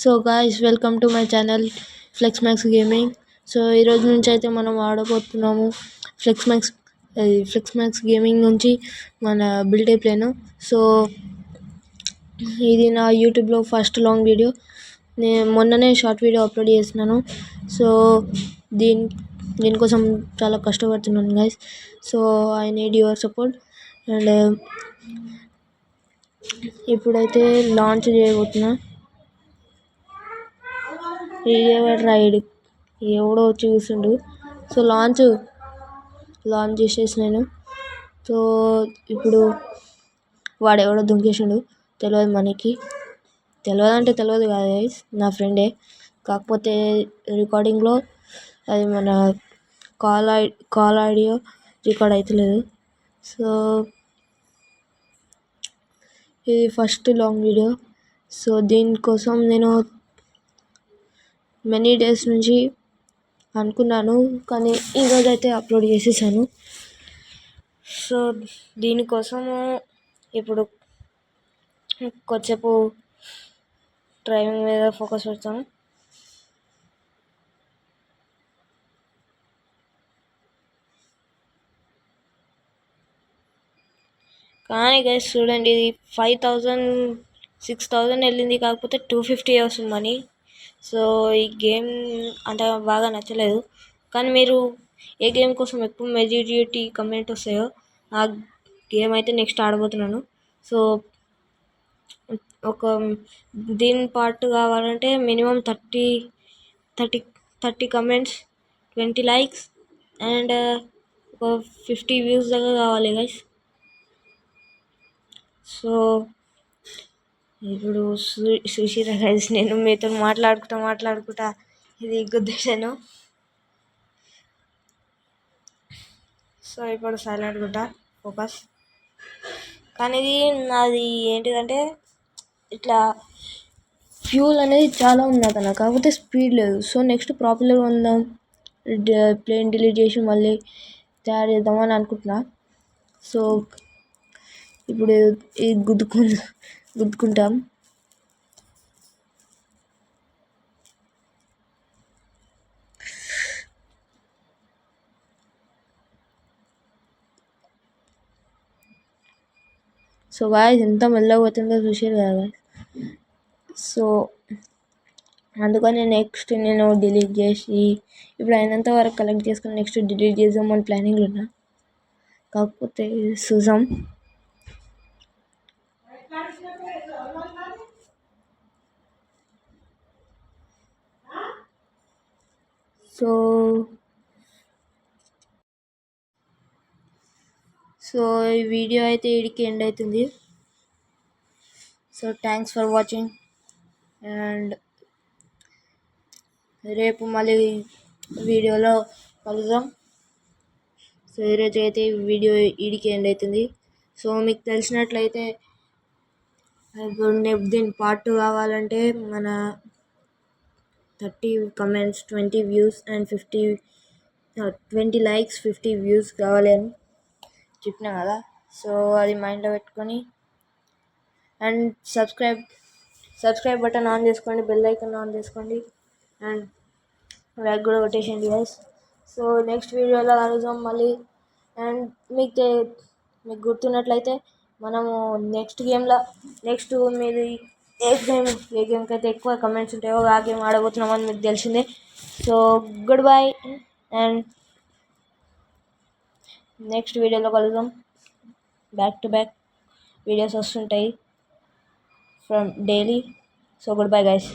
So guys, welcome to my channel flexmax gaming. So ఈరోజు నుంచి అయితే మనం ఆడబోతున్నాము ఫ్లెక్స్మాక్స్ ఫ్లెక్స్మాక్స్ గేమింగ్ నుంచి మన బిల్డే ప్లేను. సో ఇది నా యూట్యూబ్లో ఫస్ట్ లాంగ్ వీడియో. నేను మొన్ననే షార్ట్ వీడియో అప్లోడ్ చేసినాను. సో దీనికోసం చాలా కష్టపడుతున్నాను guys. So I need your support. And ఇప్పుడైతే లాంచ్ చేయబోతున్నా. రైడ్ ఎవడో వచ్చి కూర్చుండు. సో లాంచ్ చేసేసి నేను. సో ఇప్పుడు వాడెవడో దుంకేసిండు. తెలియదు మనకి. తెలియదు కాదు గైస్, నా ఫ్రెండే. కాకపోతే రికార్డింగ్లో అది మన కాల్ ఆడియో రికార్డ్ అవుతలేదు. సో ఇది ఫస్ట్ లాంగ్ వీడియో. సో దీనికోసం నేను మెనీ డేస్ నుంచి అనుకున్నాను, కానీ ఈరోజు అయితే అప్లోడ్ చేసేసాను. సో దీనికోసము ఇప్పుడు కొద్దిసేపు డ్రైవింగ్ మీద ఫోకస్ పెడతాను. కానీ గైస్ చూడండి, ఇది 5,000 6,000 వెళ్ళింది, కాకపోతే 250 వస్తుంది మనీ. సో ఈ గేమ్ అంత బాగా నచ్చలేదు. కానీ మీరు ఏ గేమ్ కోసం ఎక్కువ మెజారిటీ కమెంట్ వస్తాయో ఆ గేమ్ అయితే నెక్స్ట్ ఆడబోతున్నాను. సో ఒక దీని పార్ట్ కావాలంటే మినిమం 30 కమెంట్స్, 20 లైక్స్ అండ్ ఒక 50 వ్యూస్ దాకా కావాలి గైస్. సో ఇప్పుడు చూసిరా గైస్, నేను మీతో మాట్లాడుకుంటా ఇది గుద్దేశాను. సో ఇప్పుడు సైలెంట్ గుంటా, ఫోకస్. కానీ ఇది నాది ఏంటిదంటే ఇట్లా ఫ్యూల్ అనేది చాలా ఉంది అతను, కాకపోతే స్పీడ్ లేదు. సో నెక్స్ట్ ప్రాపర్గా ఉందాం, ప్లేన్ డిలీట్ చేసి మళ్ళీ తయారు చేద్దామని అనుకుంటున్నా. సో ఇప్పుడు ఇది గుద్దుకుంటాం. సో గాయస్ ఎంత మెల్లగా పోతుందో చూసారు కదా. సో అందుకని నెక్స్ట్ నేను డిలీట్ చేసి ఇప్పుడు అయినంత వరకు కలెక్ట్ చేసుకుని నెక్స్ట్ డిలీట్ చేద్దామని ప్లానింగ్లో ఉన్నా. కాకపోతే చూసాం. సో ఈ వీడియో అయితే ఇడికి ఎండ్ అవుతుంది. So thanks for watching. And రేపు మళ్ళీ వీడియోలో కలుద్దాం. సో ఈరోజు అయితే వీడియో ఇడికి ఎండ్ అవుతుంది. సో మీకు తెలిసినట్లయితే దీని పార్ట్ 2 కావాలంటే మన 30 comments, 20 views and 20 likes, 50 views కావాలి అని చెప్పినా కదా. సో అది మైండ్లో పెట్టుకొని అండ్ సబ్స్క్రైబ్ బటన్ ఆన్ చేసుకోండి, బెల్ ఐకాన్ ఆన్ చేసుకోండి అండ్ లైక్ కూడా కొట్టేసేయండి గైస్. సో నెక్స్ట్ వీడియోలో కలుద్దాం మళ్ళీ. అండ్ మీకు గుర్తున్నట్లయితే మనము నెక్స్ట్ మీరు ఏ గేమ్కి అయితే ఎక్కువ కమెంట్స్ ఉంటాయో ఆ గేమ్ ఆడబోతున్నామని మీకు తెలిసిందే. So good bye and next వీడియోలో కలుద్దాం. బ్యాక్ టు బ్యాక్ వీడియోస్ వస్తుంటాయి from daily. So good bye guys.